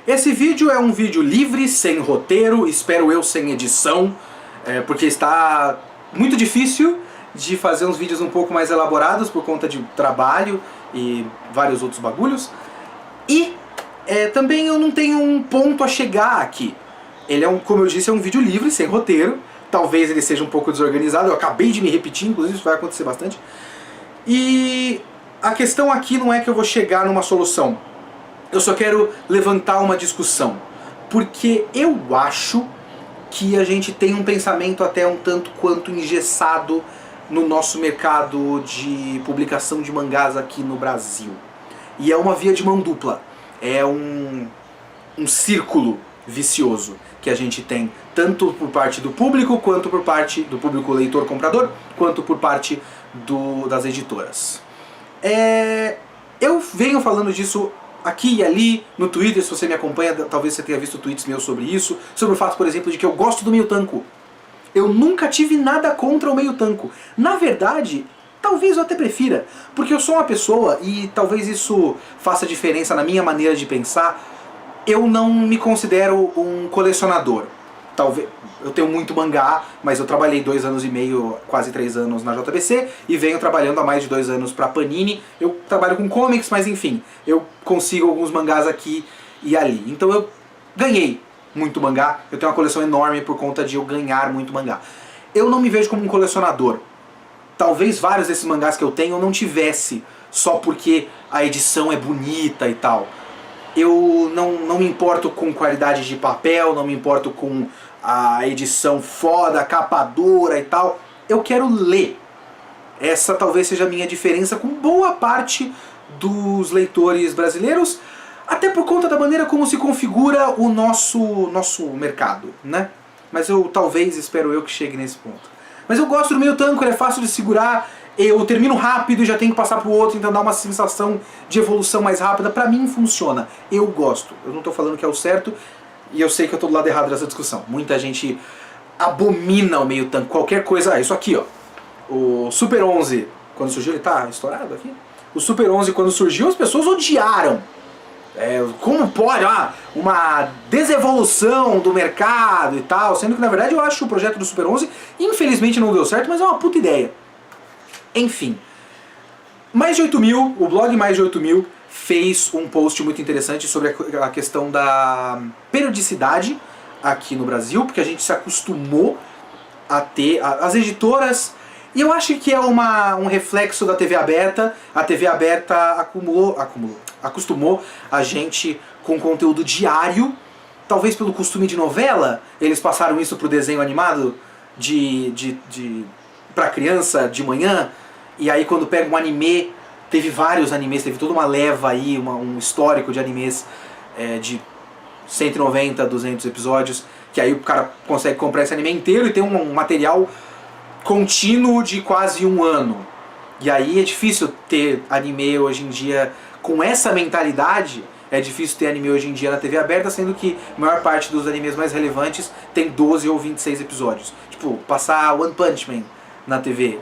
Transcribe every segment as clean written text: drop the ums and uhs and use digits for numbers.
Esse vídeo é um vídeo livre, sem roteiro, espero eu sem edição, porque está muito difícil de fazer uns vídeos um pouco mais elaborados por conta de trabalho e vários outros bagulhos. E também eu não tenho um ponto a chegar aqui. Ele é como eu disse, é um vídeo livre, sem roteiro. Talvez ele seja um pouco desorganizado, eu acabei de me repetir, inclusive isso vai acontecer bastante. E a questão aqui não é que eu vou chegar numa solução. Eu só quero levantar uma discussão. Porque eu acho que a gente tem um pensamento até um tanto quanto engessado no nosso mercado de publicação de mangás aqui no Brasil. E é uma via de mão dupla. É um círculo vicioso que a gente tem, tanto por parte do público, quanto por parte do público leitor-comprador, quanto por parte das editoras. Eu venho falando disso aqui e ali, no Twitter, se você me acompanha, talvez você tenha visto tweets meus sobre isso, sobre o fato, por exemplo, de que eu gosto do meio tanco. Eu nunca tive nada contra o meio tanco. Na verdade, talvez eu até prefira, porque eu sou uma pessoa, e talvez isso faça diferença na minha maneira de pensar, eu não me considero um colecionador. Talvez eu tenho muito mangá, mas eu trabalhei 2 anos e meio, quase 3 anos na JBC e venho trabalhando há mais de 2 anos pra Panini. Eu trabalho com comics, mas enfim, eu consigo alguns mangás aqui e ali. Então eu ganhei muito mangá, eu tenho uma coleção enorme por conta de eu ganhar muito mangá. Eu não me vejo como um colecionador. Talvez vários desses mangás que eu tenho eu não tivesse, só porque a edição é bonita e tal. Eu não me importo com qualidade de papel, não me importo com a edição foda, capa dura e tal. Eu quero ler. Essa talvez seja a minha diferença com boa parte dos leitores brasileiros, até por conta da maneira como se configura o nosso mercado, né? Mas espero eu que chegue nesse ponto. Mas eu gosto do meio tanco, ele é fácil de segurar, eu termino rápido e já tenho que passar pro outro, então dá uma sensação de evolução mais rápida. Pra mim funciona, eu gosto. Eu não tô falando que é o certo, e eu sei que eu tô do lado errado dessa discussão. Muita gente abomina o meio tanco, qualquer coisa. Isso aqui, ó. O Super 11, quando surgiu, ele tá estourado aqui? O Super 11, quando surgiu, as pessoas odiaram. Como pode, uma desevolução do mercado e tal, sendo que na verdade eu acho que o projeto do Super 11, infelizmente não deu certo, mas é uma puta ideia. Enfim, Mais de 8 mil, o blog Mais de 8 mil fez um post muito interessante sobre a questão da periodicidade aqui no Brasil, porque a gente se acostumou a ter as editoras, e eu acho que é um reflexo da TV aberta. A TV aberta acostumou a gente com conteúdo diário, talvez pelo costume de novela, eles passaram isso pro desenho animado pra criança de manhã, e aí quando pega um anime, teve vários animes, teve toda uma leva aí, um histórico de animes de 190, 200 episódios, que aí o cara consegue comprar esse anime inteiro e tem um material contínuo de quase 1 ano. E aí é difícil ter anime hoje em dia com essa mentalidade. É difícil ter anime hoje em dia na TV aberta, sendo que a maior parte dos animes mais relevantes tem 12 ou 26 episódios. Tipo, passar One Punch Man na TV.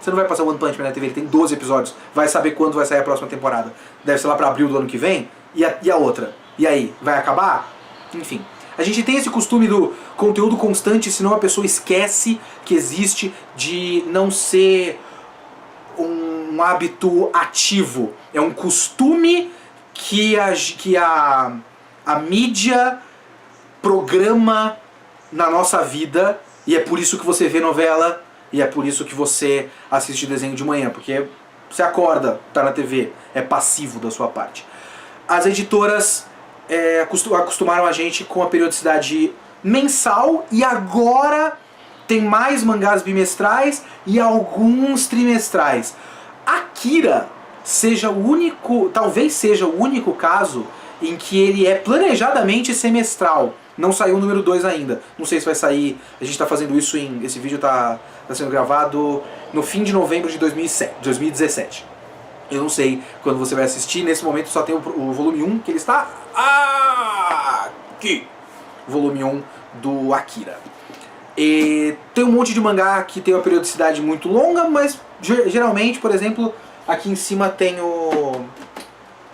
Você não vai passar One Punch Man na TV, ele tem 12 episódios. Vai saber quando vai sair a próxima temporada. Deve ser lá pra abril do ano que vem. E a outra? E aí? Vai acabar? Enfim. A gente tem esse costume do conteúdo constante, senão a pessoa esquece que existe, de não ser um hábito ativo. É um costume que a mídia programa na nossa vida, e é por isso que você vê novela, e é por isso que você assiste desenho de manhã, porque você acorda, tá na TV, é passivo da sua parte. As editoras acostumaram a gente com a periodicidade mensal, e agora tem mais mangás bimestrais e alguns trimestrais. Akira talvez seja o único caso em que ele é planejadamente semestral. Não saiu o número 2 ainda. Não sei se vai sair. A gente está fazendo isso esse vídeo está sendo gravado no fim de novembro de 2017. Eu não sei quando você vai assistir. Nesse momento só tem o volume 1, que ele está aqui. Volume 1 do Akira. E tem um monte de mangá que tem uma periodicidade muito longa, mas geralmente, por exemplo, aqui em cima tem o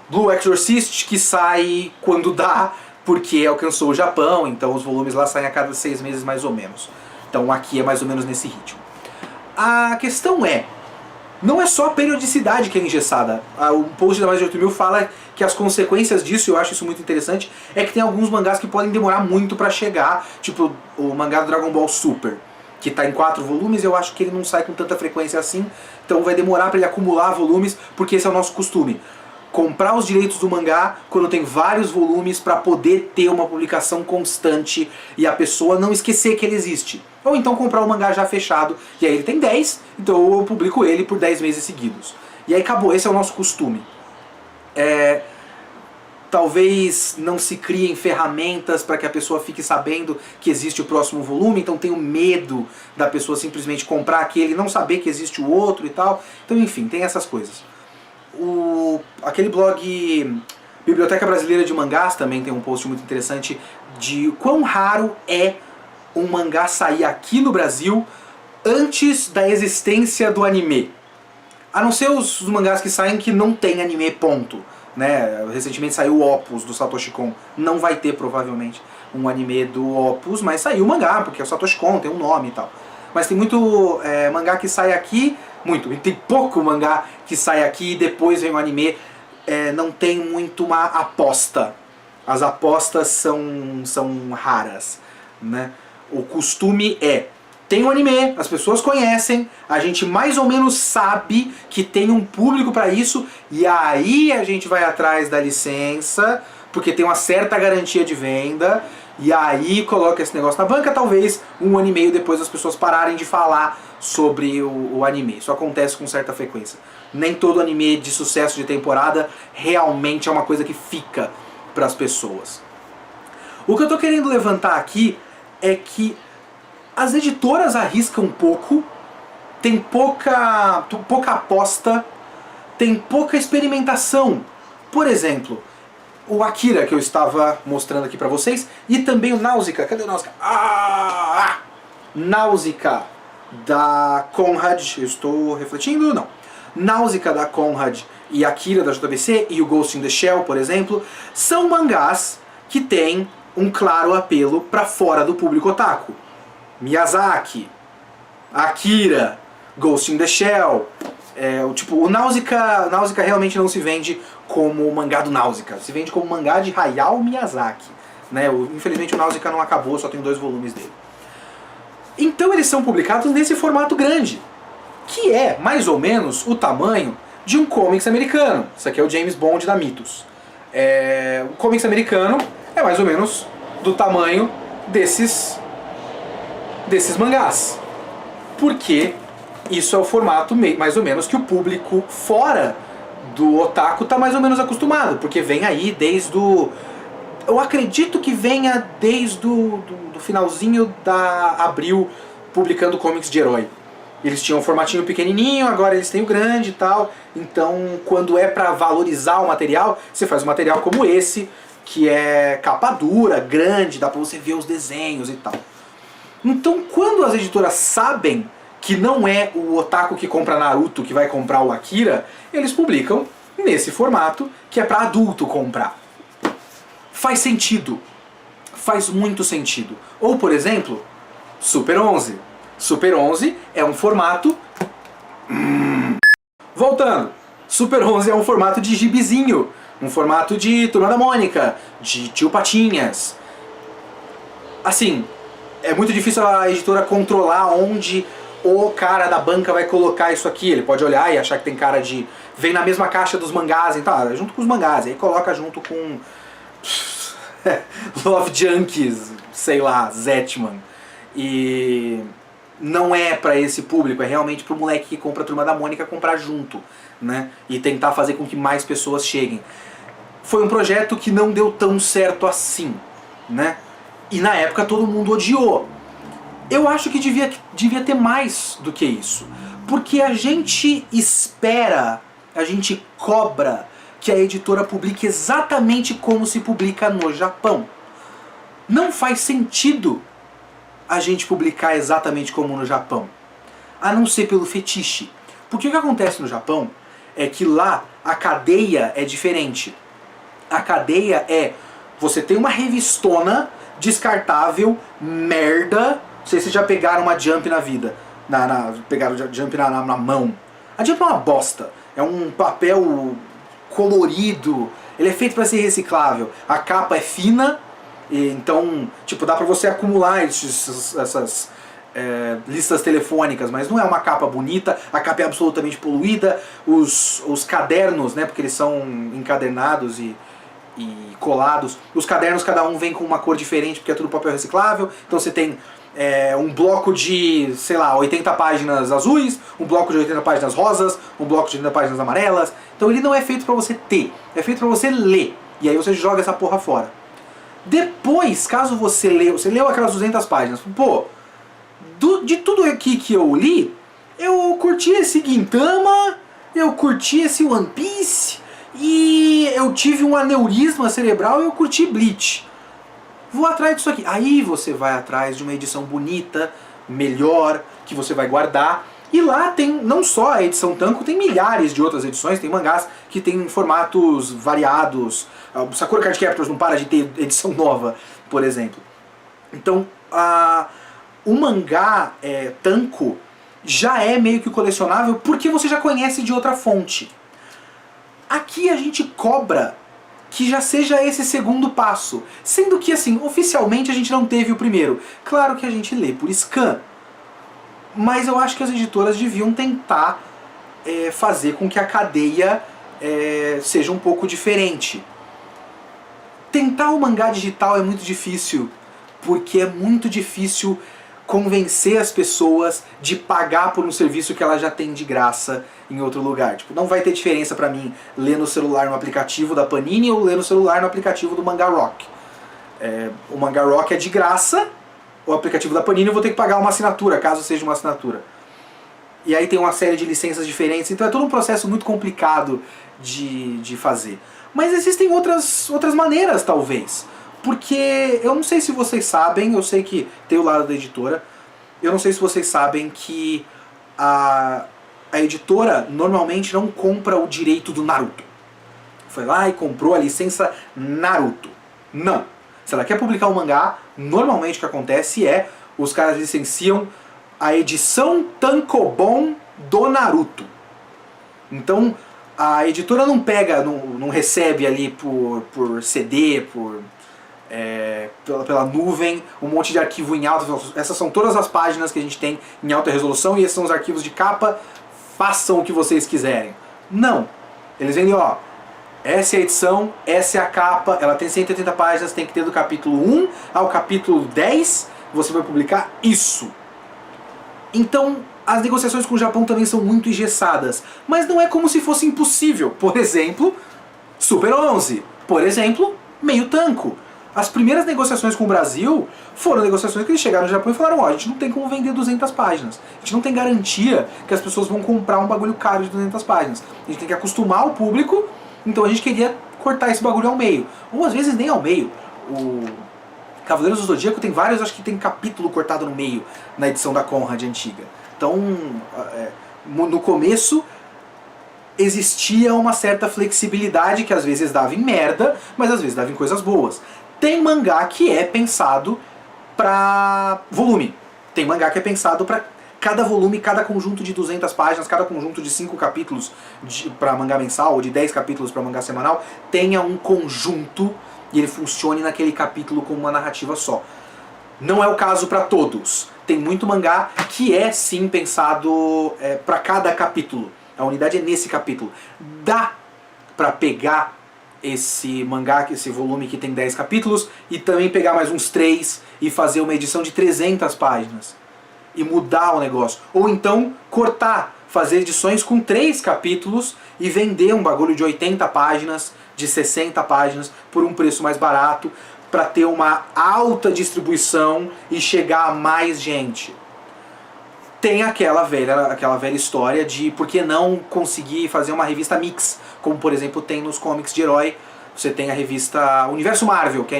Blue Exorcist, que sai quando dá, porque alcançou o Japão, então os volumes lá saem a cada 6 meses mais ou menos. Então aqui é mais ou menos nesse ritmo. A questão é, não é só a periodicidade que é engessada. O post da Mais de 8.000 fala que as consequências disso, eu acho isso muito interessante, é que tem alguns mangás que podem demorar muito pra chegar, tipo o mangá do Dragon Ball Super, que tá em 4 volumes, eu acho que ele não sai com tanta frequência assim, então vai demorar pra ele acumular volumes, porque esse é o nosso costume. Comprar os direitos do mangá quando tem vários volumes para poder ter uma publicação constante e a pessoa não esquecer que ele existe. Ou então comprar o mangá já fechado, e aí ele tem 10, então eu publico ele por 10 meses seguidos. E aí acabou, esse é o nosso costume. Talvez não se criem ferramentas para que a pessoa fique sabendo que existe o próximo volume, então tenho medo da pessoa simplesmente comprar aquele e não saber que existe o outro e tal. Então enfim, tem essas coisas. Aquele blog Biblioteca Brasileira de Mangás também tem um post muito interessante de quão raro é um mangá sair aqui no Brasil antes da existência do anime. A não ser os mangás que saem que não tem anime, ponto. Né? Recentemente saiu o Opus do Satoshi Kon. Não vai ter provavelmente um anime do Opus, mas saiu o mangá, porque é o Satoshi Kon, tem um nome e tal. Mas tem muito mangá que sai aqui, tem pouco mangá que sai aqui e depois vem o anime. Não tem muito uma aposta. As apostas são raras, né? O costume tem um anime, as pessoas conhecem, a gente mais ou menos sabe que tem um público para isso, e aí a gente vai atrás da licença, porque tem uma certa garantia de venda, e aí coloca esse negócio na banca, talvez um ano e meio depois as pessoas pararem de falar sobre o anime. Isso acontece com certa frequência. Nem todo anime de sucesso de temporada realmente é uma coisa que fica para as pessoas. O que eu tô querendo levantar aqui é que as editoras arriscam pouco, tem pouca aposta, tem pouca experimentação. Por exemplo, o Akira que eu estava mostrando aqui pra vocês, e também o Náusea. Cadê o Náusea? Náusea da Conrad, eu estou refletindo? Não. Náusea da Conrad e Akira da JBC e o Ghost in the Shell, por exemplo, são mangás que têm um claro apelo para fora do público otaku. Miyazaki, Akira, Ghost in the Shell. O Náusea realmente não se vende como o mangá do Náusea, se vende como mangá de Hayao Miyazaki. Né? Infelizmente o Náusea não acabou, só tem 2 volumes dele. Então eles são publicados nesse formato grande, que é mais ou menos o tamanho de um comics americano. Isso aqui é o James Bond da Mythos. O comics americano é mais ou menos do tamanho desses mangás. Porque isso é o formato mais ou menos que o público fora do otaku está mais ou menos acostumado, porque vem aí desde o... Eu acredito que venha desde do finalzinho da Abril publicando comics de herói. Eles tinham um formatinho pequenininho, agora eles têm o grande e tal. Então, quando é pra valorizar o material, você faz um material como esse, que é capa dura, grande, dá pra você ver os desenhos e tal. Então, quando as editoras sabem que não é o otaku que compra Naruto que vai comprar o Akira, eles publicam nesse formato que é pra adulto comprar. Faz sentido. Faz muito sentido. Ou, por exemplo, Super 11. Super 11 é um formato... Voltando. Super 11 é um formato de gibizinho. Um formato de Turma da Mônica, de Tio Patinhas. Assim, é muito difícil a editora controlar onde o cara da banca vai colocar isso aqui. Ele pode olhar e achar que tem cara de... Vem na mesma caixa dos mangás, então, junto com os mangás. Aí coloca junto com... Love Junkies, sei lá, Zetman. E não é pra esse público, é realmente pro moleque que compra a Turma da Mônica comprar junto, né? E tentar fazer com que mais pessoas cheguem. Foi um projeto que não deu tão certo assim, né? E na época todo mundo odiou. Eu acho que devia ter mais do que isso. Porque a gente espera, a gente cobra que a editora publique exatamente como se publica no Japão. Não faz sentido a gente publicar exatamente como no Japão, a não ser pelo fetiche. Porque o que acontece no Japão é que lá a cadeia é diferente. A cadeia é Você tem uma revistona descartável, merda. Não sei se vocês já pegaram uma Jump na vida. Pegaram Jump na mão. A Jump é uma bosta. É um papel colorido. Ele é feito para ser reciclável. A capa é fina. Então, tipo, dá pra você acumular essas listas telefônicas, mas não é uma capa bonita, a capa é absolutamente poluída, os cadernos, né, porque eles são encadernados e colados, os cadernos cada um vem com uma cor diferente porque é tudo papel reciclável, então você tem um bloco de, sei lá, 80 páginas azuis, um bloco de 80 páginas rosas, um bloco de 80 páginas amarelas, então ele não é feito pra você ter, é feito pra você ler, e aí você joga essa porra fora. Depois, caso você leu aquelas 200 páginas, pô, de tudo aqui que eu li, eu curti esse Gintama, eu curti esse One Piece, e eu tive um aneurisma cerebral e eu curti Bleach. Vou atrás disso aqui. Aí você vai atrás de uma edição bonita, melhor, que você vai guardar. E lá tem não só a edição Tanko, tem milhares de outras edições, tem mangás que tem formatos variados. O Sakura Card Captors não para de ter edição nova, por exemplo. Então, o mangá Tanko já é meio que colecionável porque você já conhece de outra fonte. Aqui a gente cobra que já seja esse segundo passo, sendo que assim, oficialmente a gente não teve o primeiro. Claro que a gente lê por scan, mas eu acho que as editoras deviam tentar fazer com que a cadeia seja um pouco diferente. Tentar o mangá digital é muito difícil, porque é muito difícil convencer as pessoas de pagar por um serviço que ela já tem de graça em outro lugar. Tipo, não vai ter diferença pra mim ler no celular no aplicativo da Panini ou ler no celular no aplicativo do Manga Rock. O Manga Rock é de graça, o aplicativo da Panini eu vou ter que pagar uma assinatura, caso seja uma assinatura. E aí tem uma série de licenças diferentes, então é todo um processo muito complicado de fazer. Mas existem outras maneiras, talvez. Porque eu não sei se vocês sabem, eu sei que tem o lado da editora, eu não sei se vocês sabem que a editora normalmente não compra o direito do Naruto. Foi lá e comprou a licença Naruto. Não. Se ela quer publicar um mangá, normalmente o que acontece é os caras licenciam a edição Tankobon do Naruto. Então a editora não pega, não recebe ali por CD, pela nuvem, um monte de arquivo em alta. Essas são todas as páginas que a gente tem em alta resolução e esses são os arquivos de capa, façam o que vocês quiserem. Não. Eles vendem, ó, essa é a edição, essa é a capa, ela tem 180 páginas, tem que ter do capítulo 1 ao capítulo 10, você vai publicar isso. Então, as negociações com o Japão também são muito engessadas, mas não é como se fosse impossível. Por exemplo, Super 11. Por exemplo, Meio Tanko. As primeiras negociações com o Brasil foram negociações que eles chegaram no Japão e falaram, ó, a gente não tem como vender 200 páginas. A gente não tem garantia que as pessoas vão comprar um bagulho caro de 200 páginas. A gente tem que acostumar o público, então a gente queria cortar esse bagulho ao meio. Ou às vezes nem ao meio. O Cavaleiros do Zodíaco tem vários, acho que tem capítulo cortado no meio na edição da Conrad antiga. Então, no começo existia uma certa flexibilidade que às vezes dava em merda, mas às vezes dava em coisas boas. Tem mangá que é pensado pra volume. Tem mangá que é pensado pra cada volume, cada conjunto de 200 páginas, cada conjunto de 5 capítulos pra mangá mensal, ou de 10 capítulos pra mangá semanal, tenha um conjunto e ele funcione naquele capítulo com uma narrativa só. Não é o caso pra todos. Tem muito mangá que é sim pensado pra cada capítulo. A unidade é nesse capítulo. Dá pra pegar esse mangá, esse volume que tem 10 capítulos, e também pegar mais uns 3 e fazer uma edição de 300 páginas. E mudar o negócio. Ou então cortar, fazer edições com 3 capítulos e vender um bagulho de 80 páginas, de 60 páginas, por um preço mais barato, para ter uma alta distribuição e chegar a mais gente. Tem aquela velha história de por que não conseguir fazer uma revista mix, como por exemplo tem nos comics de herói. Você tem a revista Universo Marvel, que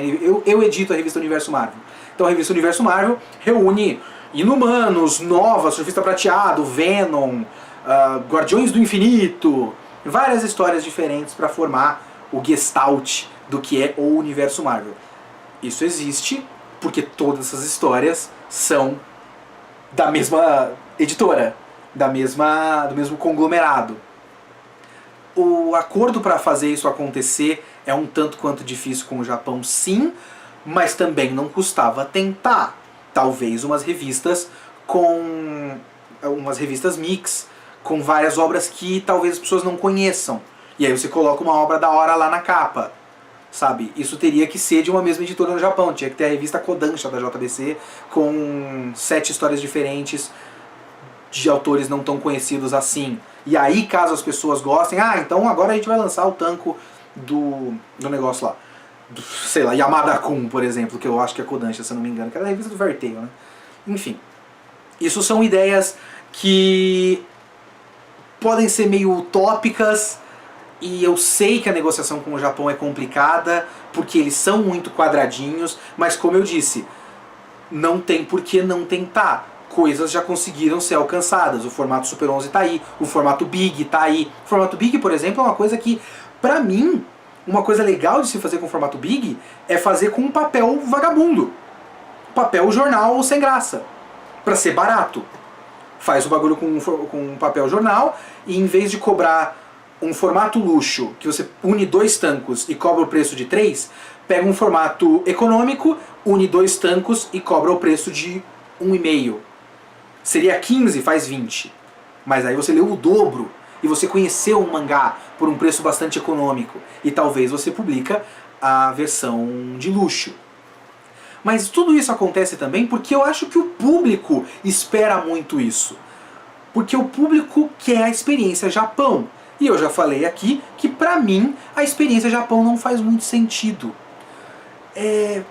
eu edito a revista Universo Marvel. Então a revista Universo Marvel reúne Inumanos, Nova, Surfista Prateado, Venom, Guardiões do Infinito, várias histórias diferentes para formar o gestalt do que é o universo Marvel. Isso existe porque todas essas histórias são da mesma editora, do mesmo conglomerado. O acordo para fazer isso acontecer é um tanto quanto difícil com o Japão, sim, mas também não custava tentar. Talvez umas revistas mix, com várias obras que talvez as pessoas não conheçam. E aí você coloca uma obra da hora lá na capa, sabe? Isso teria que ser de uma mesma editora no Japão. Tinha que ter a revista Kodansha da JBC com 7 histórias diferentes de autores não tão conhecidos assim. E aí, caso as pessoas gostem, então agora a gente vai lançar o tanco do negócio lá. Sei lá, Yamada-kun, por exemplo, que eu acho que é Kodansha, se eu não me engano, que era a revista do Vertale, né? Enfim. Isso são ideias que podem ser meio utópicas, e eu sei que a negociação com o Japão é complicada, porque eles são muito quadradinhos, mas como eu disse, não tem por que não tentar. Coisas já conseguiram ser alcançadas. O formato Super 11 tá aí, o formato Big tá aí. O formato Big, por exemplo, é uma coisa que, pra mim, uma coisa legal de se fazer com o formato Big é fazer com um papel vagabundo. Papel jornal sem graça. Pra ser barato. Faz o bagulho com papel jornal e em vez de cobrar um formato luxo, que você une 2 tancos e cobra o preço de 3, pega um formato econômico, une 2 tancos e cobra o preço de 1,5. Seria 15, faz 20. Mas aí você leu o dobro e você conheceu um mangá por um preço bastante econômico. E talvez você publica a versão de luxo. Mas tudo isso acontece também porque eu acho que o público espera muito isso. Porque o público quer a experiência Japão. E eu já falei aqui que pra mim a experiência Japão não faz muito sentido.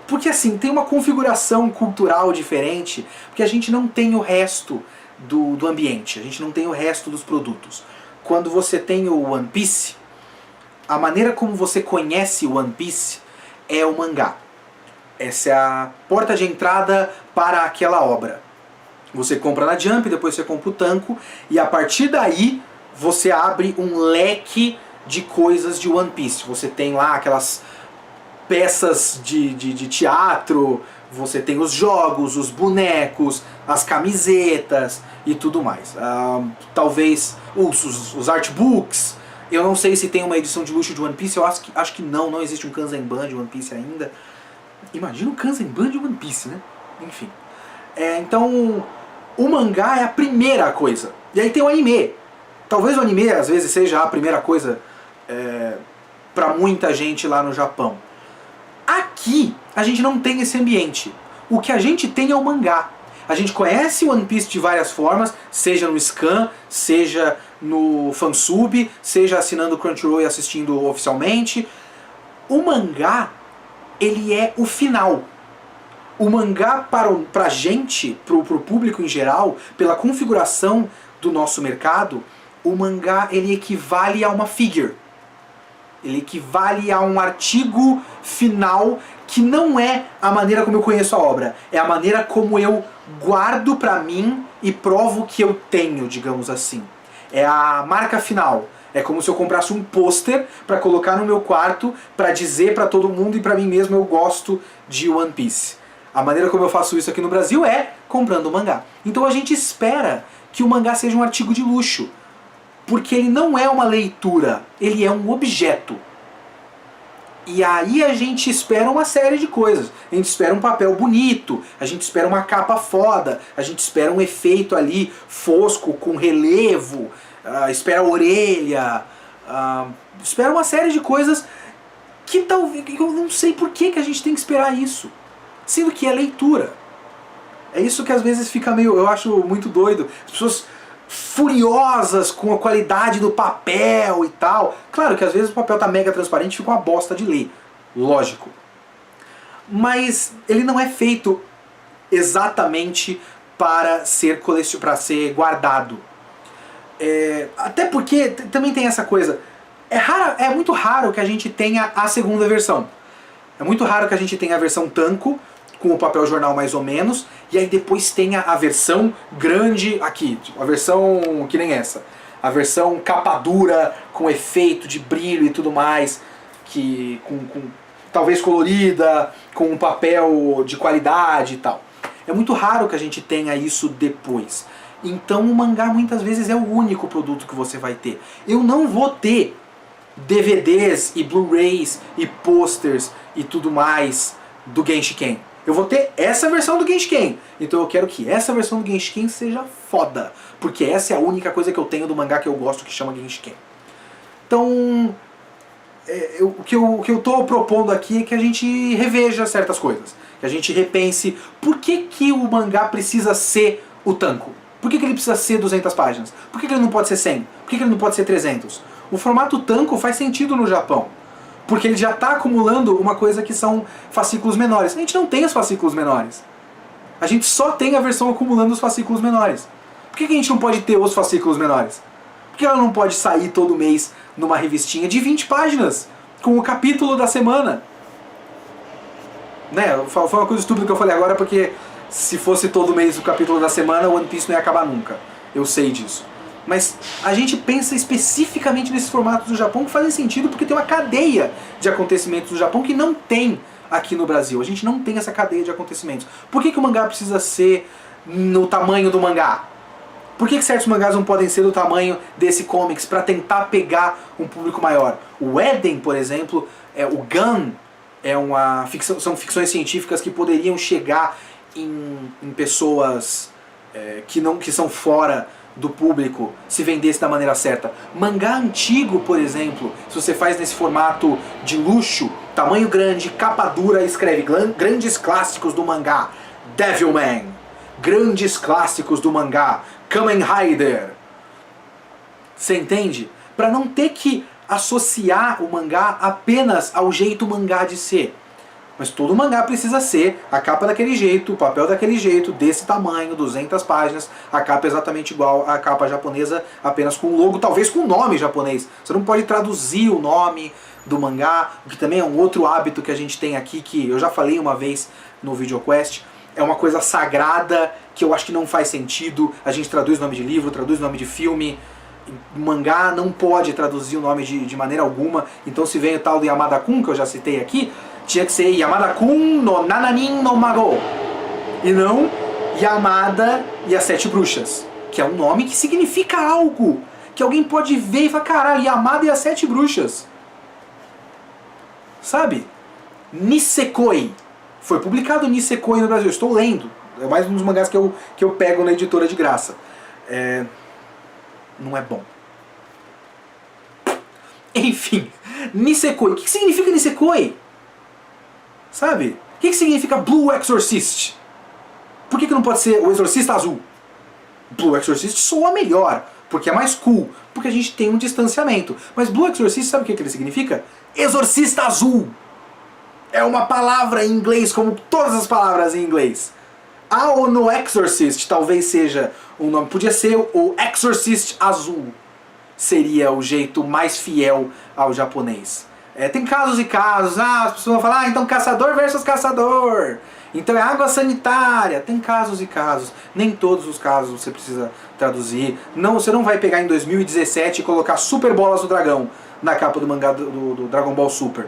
Porque assim, tem uma configuração cultural diferente, porque a gente não tem o resto do ambiente, a gente não tem o resto dos produtos. Quando você tem o One Piece, a maneira como você conhece o One Piece é o mangá. Essa é a porta de entrada para aquela obra. Você compra na Jump, depois você compra o tanco, e a partir daí você abre um leque de coisas de One Piece. Você tem lá aquelas peças de teatro, você tem os jogos, os bonecos, as camisetas e tudo mais. Talvez os artbooks. Eu não sei se tem uma edição de luxo de One Piece, eu acho que não existe um Kanzenban de One Piece ainda. Imagina um Kanzenban de One Piece, né? Enfim. Então, o mangá é a primeira coisa. E aí tem o anime. Talvez o anime, às vezes, seja a primeira coisa pra muita gente lá no Japão. Aqui, a gente não tem esse ambiente. O que a gente tem é o mangá. A gente conhece o One Piece de várias formas, seja no scan, seja no fansub, seja assinando o Crunchyroll e assistindo oficialmente. O mangá, ele é o final. O mangá pra gente, pro público em geral, pela configuração do nosso mercado, o mangá ele equivale a uma figure. Ele equivale a um artigo final que não é a maneira como eu conheço a obra. É a maneira como eu guardo pra mim e provo que eu tenho, digamos assim. É a marca final. É como se eu comprasse um pôster pra colocar no meu quarto pra dizer pra todo mundo e pra mim mesmo eu gosto de One Piece. A maneira como eu faço isso aqui no Brasil é comprando mangá. Então a gente espera que o mangá seja um artigo de luxo. Porque ele não é uma leitura, ele é um objeto. E aí a gente espera uma série de coisas. A gente espera um papel bonito, a gente espera uma capa foda, a gente espera um efeito ali fosco, com relevo, espera a orelha, espera uma série de coisas que talvez eu não sei por que a gente tem que esperar isso. Sendo que é leitura. É isso que às vezes fica meio, eu acho muito doido. As pessoas furiosas com a qualidade do papel e tal. Claro que às vezes o papel tá mega transparente e fica uma bosta de ler. Lógico. Mas ele não é feito exatamente para ser guardado. Até porque também tem essa coisa. É muito raro que a gente tenha a segunda versão. É muito raro que a gente tenha a versão tanco, com o papel jornal mais ou menos, e aí depois tenha a versão grande aqui, a versão que nem essa. A versão capa dura, com efeito de brilho e tudo mais, talvez colorida, com um papel de qualidade e tal. É muito raro que a gente tenha isso depois. Então o mangá muitas vezes é o único produto que você vai ter. Eu não vou ter DVDs e Blu-rays e posters e tudo mais do Genshiken. Eu vou ter essa versão do Genshiken. Então eu quero que essa versão do Genshiken seja foda. Porque essa é a única coisa que eu tenho do mangá que eu gosto, que chama Genshiken. Então, o que eu tô propondo aqui é que a gente reveja certas coisas. Que a gente repense por que o mangá precisa ser o tanco. Por que ele precisa ser 200 páginas? Por que ele não pode ser 100? Por que ele não pode ser 300? O formato tanco faz sentido no Japão. Porque ele já está acumulando uma coisa que são fascículos menores. A gente não tem os fascículos menores. A gente só tem a versão acumulando os fascículos menores. Por que a gente não pode ter os fascículos menores? Por que ela não pode sair todo mês numa revistinha de 20 páginas? Com o capítulo da semana? Né? Foi uma coisa estúpida que eu falei agora, porque se fosse todo mês o capítulo da semana, o One Piece não ia acabar nunca. Eu sei disso. Mas a gente pensa especificamente nesses formatos do Japão que fazem sentido porque tem uma cadeia de acontecimentos do Japão que não tem aqui no Brasil. A gente não tem essa cadeia de acontecimentos. Por que o mangá precisa ser no tamanho do mangá? Por que certos mangás não podem ser do tamanho desse comics para tentar pegar um público maior? O Eden, por exemplo, o Gun, são ficções científicas que poderiam chegar em pessoas que são fora do público se vendesse da maneira certa. Mangá antigo, por exemplo, se você faz nesse formato de luxo, tamanho grande, capa dura, escreve grandes clássicos do mangá, Devilman, grandes clássicos do mangá, Kamen Rider. Você entende? Para não ter que associar o mangá apenas ao jeito mangá de ser. Mas todo mangá precisa ser a capa daquele jeito, o papel daquele jeito, desse tamanho, 200 páginas, a capa exatamente igual à capa japonesa, apenas com o logo, talvez com o nome japonês. Você não pode traduzir o nome do mangá, o que também é um outro hábito que a gente tem aqui, que eu já falei uma vez no VideoQuest, é uma coisa sagrada que eu acho que não faz sentido. A gente traduz nome de livro, traduz nome de filme. O mangá não pode traduzir o nome de maneira alguma. Então se vem o tal do Yamada-kun, que eu já citei aqui, tinha que ser Yamada-kun no Nananin no Mago. E não Yamada e as Sete Bruxas. Que é um nome que significa algo. Que alguém pode ver e falar, caralho, Yamada e as Sete Bruxas. Sabe? Nisekoi. Foi publicado Nisekoi no Brasil. Eu estou lendo. É mais um dos mangás que eu pego na editora de graça. Não é bom. Enfim. Nisekoi. O que significa Nisekoi? Sabe? O que significa Blue Exorcist? Por que não pode ser o Exorcista Azul? Blue Exorcist soa melhor, porque é mais cool, porque a gente tem um distanciamento. Mas Blue Exorcist, sabe o que ele significa? Exorcista Azul! É uma palavra em inglês, como todas as palavras em inglês. Ou no Exorcist talvez seja um nome. Podia ser o Exorcist Azul. Seria o jeito mais fiel ao japonês. Tem casos e casos, as pessoas vão falar, então caçador versus caçador, então é água sanitária, tem casos e casos, nem todos os casos você precisa traduzir, você não vai pegar em 2017 e colocar Super Bolas do Dragão na capa do mangá do Dragon Ball Super.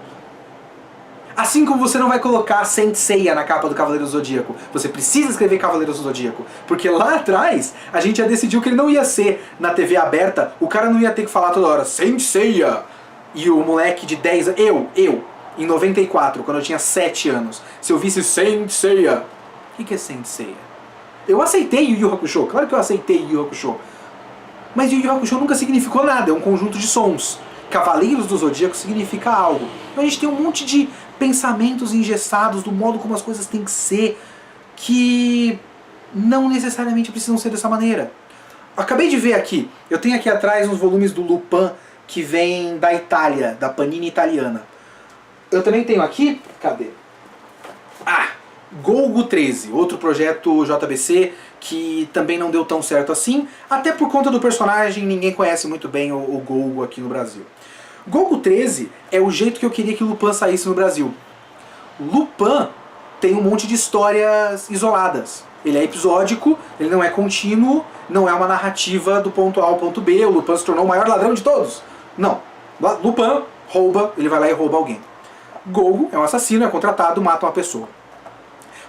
Assim como você não vai colocar Saint Seiya na capa do Cavaleiro do Zodíaco, você precisa escrever Cavaleiros do Zodíaco, porque lá atrás a gente já decidiu que ele não ia ser na TV aberta, o cara não ia ter que falar toda hora Saint Seiya. E o moleque de 10 anos, eu, em 94, quando eu tinha 7 anos, se eu visse Saint Seiya, o que é Saint Seiya? Eu aceitei Yu Yu Hakusho, claro que eu aceitei Yu Yu Hakusho, mas Yu Yu Hakusho nunca significou nada, é um conjunto de sons. Cavaleiros do Zodíaco significa algo. Então a gente tem um monte de pensamentos engessados do modo como as coisas têm que ser, que não necessariamente precisam ser dessa maneira. Acabei de ver aqui, eu tenho aqui atrás uns volumes do Lupin, que vem da Itália, da Panini italiana. Eu também tenho aqui, cadê? Golgo 13, outro projeto JBC que também não deu tão certo assim, até por conta do personagem, ninguém conhece muito bem o Golgo aqui no Brasil. Golgo 13 é o jeito que eu queria que o Lupin saísse no Brasil. Lupin tem um monte de histórias isoladas. Ele é episódico, ele não é contínuo, não é uma narrativa do ponto A ao ponto B, o Lupin se tornou o maior ladrão de todos. Não. Lupin rouba, ele vai lá e rouba alguém. Golgo é um assassino, é contratado, mata uma pessoa.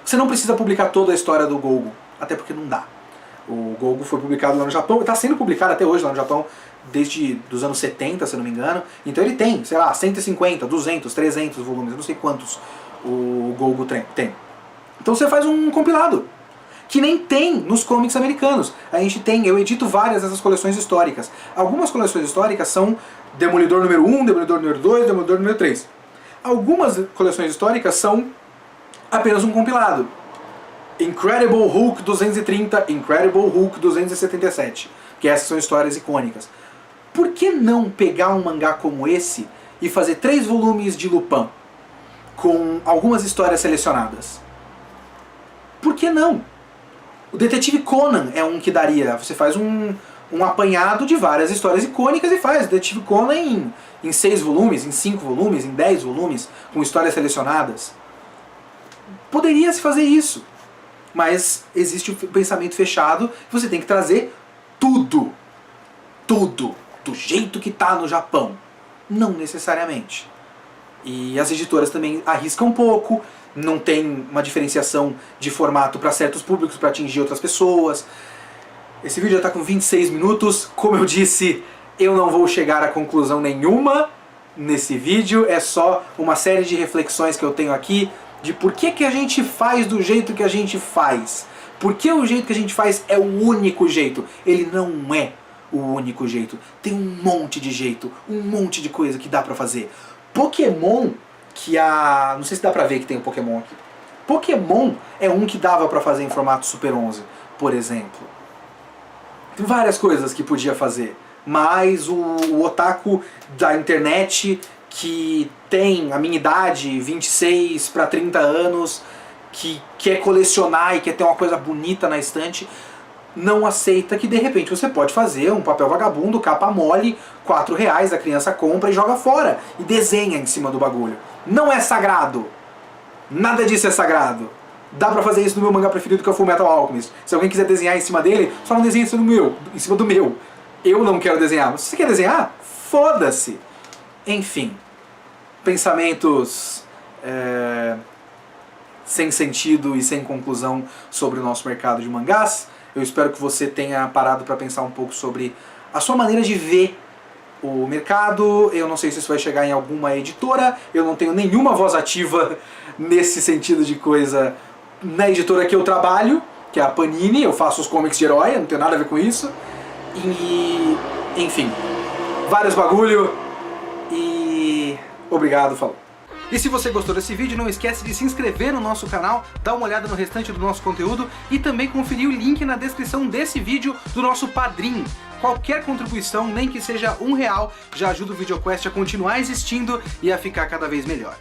Você não precisa publicar toda a história do Golgo, até porque não dá. O Golgo foi publicado lá no Japão, está sendo publicado até hoje lá no Japão, desde os anos 70, se eu não me engano. Então ele tem, sei lá, 150, 200, 300 volumes, eu não sei quantos o Golgo tem. Então você faz um compilado, que nem tem nos comics americanos. A gente tem, eu edito várias dessas coleções históricas. Algumas coleções históricas são Demolidor número 1, Demolidor número 2, Demolidor número 3. Algumas coleções históricas são apenas um compilado. Incredible Hulk 230, Incredible Hulk 277, que essas são histórias icônicas. Por que não pegar um mangá como esse e fazer 3 volumes de Lupin, com algumas histórias selecionadas? Por que não? O Detetive Conan é um que daria, você faz um apanhado de várias histórias icônicas e faz Detetive Conan em 6 volumes, em 5 volumes, em 10 volumes, com histórias selecionadas. Poderia se fazer isso. Mas existe o pensamento fechado, você tem que trazer tudo. Tudo. Do jeito que tá no Japão. Não necessariamente. E as editoras também arriscam um pouco, não tem uma diferenciação de formato para certos públicos, para atingir outras pessoas. Esse vídeo já está com 26 minutos. Como eu disse, eu não vou chegar a conclusão nenhuma nesse vídeo. É só uma série de reflexões que eu tenho aqui de por que a gente faz do jeito que a gente faz. Por que o jeito que a gente faz é o único jeito? Ele não é o único jeito. Tem um monte de jeito, um monte de coisa que dá pra fazer. Pokémon, não sei se dá pra ver que tem um Pokémon aqui. Pokémon é um que dava pra fazer em formato Super 11, por exemplo. Tem várias coisas que podia fazer. Mas o otaku da internet, que tem a minha idade, 26 para 30 anos, que quer colecionar e quer ter uma coisa bonita na estante, não aceita que de repente você pode fazer um papel vagabundo, capa mole, R$4, a criança compra e joga fora, e desenha em cima do bagulho. Não é sagrado. Nada disso é sagrado. Dá pra fazer isso no meu mangá preferido, que é o Fullmetal Alchemist. Se alguém quiser desenhar em cima dele, só não desenha em cima do meu. Eu não quero desenhar. Mas se você quer desenhar, foda-se. Enfim, pensamentos sem sentido e sem conclusão sobre o nosso mercado de mangás. Eu espero que você tenha parado para pensar um pouco sobre a sua maneira de ver o mercado. Eu não sei se isso vai chegar em alguma editora, eu não tenho nenhuma voz ativa nesse sentido de coisa na editora que eu trabalho, que é a Panini. Eu faço os comics de herói, eu não tenho nada a ver com isso. E, enfim, vários bagulho. E obrigado, falou. E se você gostou desse vídeo, não esquece de se inscrever no nosso canal, dar uma olhada no restante do nosso conteúdo e também conferir o link na descrição desse vídeo do nosso Padrim. Qualquer contribuição, nem que seja R$1, já ajuda o VideoQuest a continuar existindo e a ficar cada vez melhor.